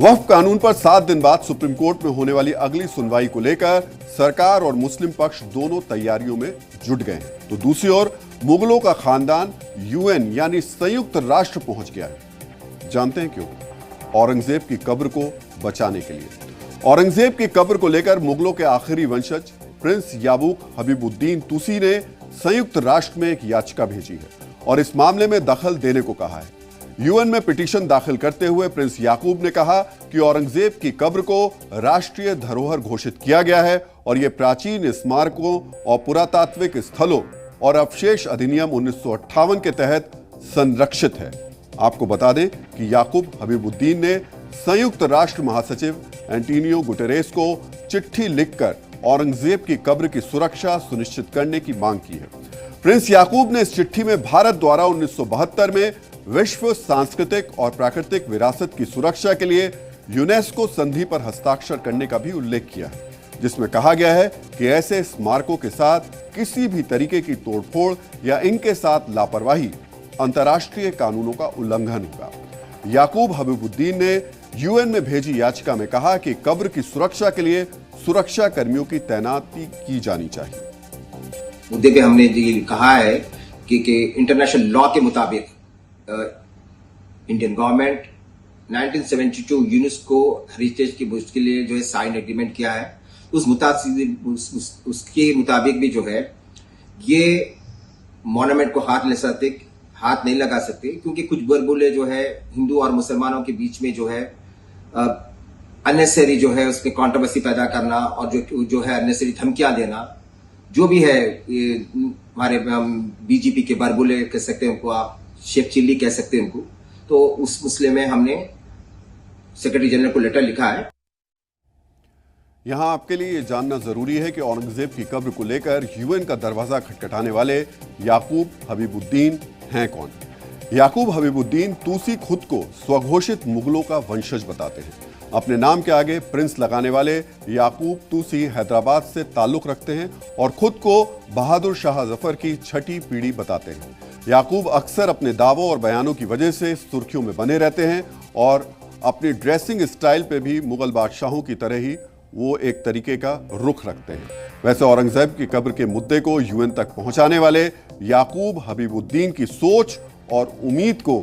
वक्फ कानून पर 7 दिन बाद सुप्रीम कोर्ट में होने वाली अगली सुनवाई को लेकर सरकार और मुस्लिम पक्ष दोनों तैयारियों में जुट गए हैं। तो दूसरी ओर मुगलों का खानदान यूएन यानी संयुक्त राष्ट्र पहुंच गया है। जानते हैं क्यों? औरंगजेब की कब्र को बचाने के लिए। औरंगजेब की कब्र को लेकर मुगलों के आखिरी वंशज प्रिंस याकूब हबीबुद्दीन तुसी ने संयुक्त राष्ट्र में एक याचिका भेजी है और इस मामले में दखल देने को कहा है। यूएन में पिटीशन दाखिल करते हुए प्रिंस याकूब ने कहा कि औरंगजेब की कब्र को राष्ट्रीय धरोहर घोषित किया गया है और यह प्राचीन स्मारकों और पुरातात्विक स्थलों और अवशेष अधिनियम 1958 के तहत संरक्षित है। आपको बता दें कि याकूब हबीबुद्दीन ने संयुक्त राष्ट्र महासचिव एंटोनियो गुटेरेस को चिट्ठी लिखकर औरंगजेब की कब्र की सुरक्षा सुनिश्चित करने की मांग की है। प्रिंस याकूब ने इस चिट्ठी में भारत द्वारा 1972 में विश्व सांस्कृतिक और प्राकृतिक विरासत की सुरक्षा के लिए यूनेस्को संधि पर हस्ताक्षर करने का भी उल्लेख किया है, जिसमें कहा गया है कि ऐसे स्मारकों के साथ किसी भी तरीके की तोड़फोड़ या इनके साथ लापरवाही अंतर्राष्ट्रीय कानूनों का उल्लंघन होगा। याकूब हबीबुद्दीन ने यूएन में भेजी याचिका में कहा कि कब्र की सुरक्षा के लिए सुरक्षा कर्मियों की तैनाती की जानी चाहिए। मुद्दे पे हमने ये कहा है कि इंटरनेशनल लॉ के मुताबिक इंडियन गवर्नमेंट 1972 यूनेस्को हेरिटेज की बुस्ट के लिए जो है साइन एग्रीमेंट किया है। उसके मुताबिक भी जो है ये मॉन्यूमेंट को हाथ नहीं लगा सकते, क्योंकि कुछ बुलबुले जो है हिंदू और मुसलमानों के बीच में जो है अननेसेसरी जो है उसमें कंट्रोवर्सी पैदा करना और जो है अननेसेसरी धमकियां देना, जो भी है हमारे बीजेपी के बरबुले कह सकते हैं उनको, आप शेख चिल्ली कह सकते हैं उनको। तो उस मसले में हमने सेक्रेटरी जनरल को लेटर लिखा है। यहां आपके लिए यह जानना जरूरी है कि औरंगजेब की कब्र को लेकर यूएन का दरवाजा खटखटाने वाले याकूब हबीबुद्दीन हैं कौन? याकूब हबीबुद्दीन तुसी खुद को स्वघोषित मुगलों का वंशज बताते हैं। अपने नाम के आगे प्रिंस लगाने वाले याकूब तुसी हैदराबाद से ताल्लुक रखते हैं और खुद को बहादुर शाह जफर की छठी पीढ़ी बताते हैं। याकूब अक्सर अपने दावों और बयानों की वजह से सुर्खियों में बने रहते हैं और अपनी ड्रेसिंग स्टाइल पे भी मुगल बादशाहों की तरह ही वो एक तरीके का रुख रखते हैं। वैसे औरंगजेब की कब्र के मुद्दे को यूएन तक पहुंचाने वाले याकूब हबीबुद्दीन की सोच और उम्मीद को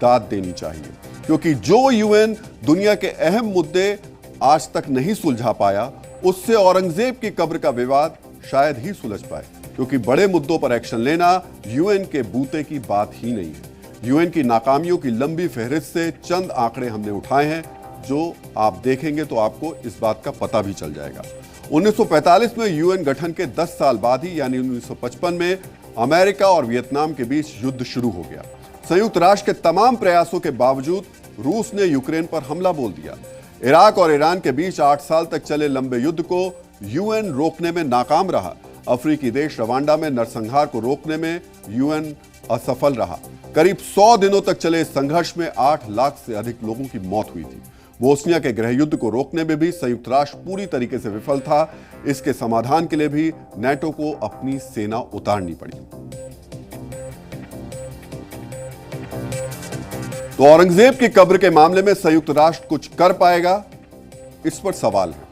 दाद देनी चाहिए, क्योंकि जो यूएन दुनिया के अहम मुद्दे आज तक नहीं सुलझा पाया, उससे औरंगजेब की कब्र का विवाद शायद ही सुलझ पाए, क्योंकि बड़े मुद्दों पर एक्शन लेना यूएन के बूते की बात ही नहीं है। यूएन की नाकामियों की लंबी फहरिस्त से चंद आंकड़े हमने उठाए हैं, जो आप देखेंगे तो आपको इस बात का पता भी चल जाएगा। 1945 में यूएन गठन के 10 साल बाद ही यानी 1955 में अमेरिका और वियतनाम के बीच युद्ध शुरू हो गया। संयुक्त राष्ट्र के तमाम प्रयासों के बावजूद रूस ने यूक्रेन पर हमला बोल दिया। इराक और ईरान के बीच 8 साल तक चले लंबे युद्ध को यूएन रोकने में नाकाम रहा। अफ्रीकी देश रवांडा में नरसंहार को रोकने में यूएन असफल रहा। करीब 100 दिनों तक चले इस संघर्ष में 8 लाख से अधिक लोगों की मौत हुई थी। बोस्निया के गृह युद्ध को रोकने में भी संयुक्त राष्ट्र पूरी तरीके से विफल था। इसके समाधान के लिए भी नाटो को अपनी सेना उतारनी पड़ी। तो औरंगजेब की कब्र के मामले में संयुक्त राष्ट्र कुछ कर पाएगा, इस पर सवाल है।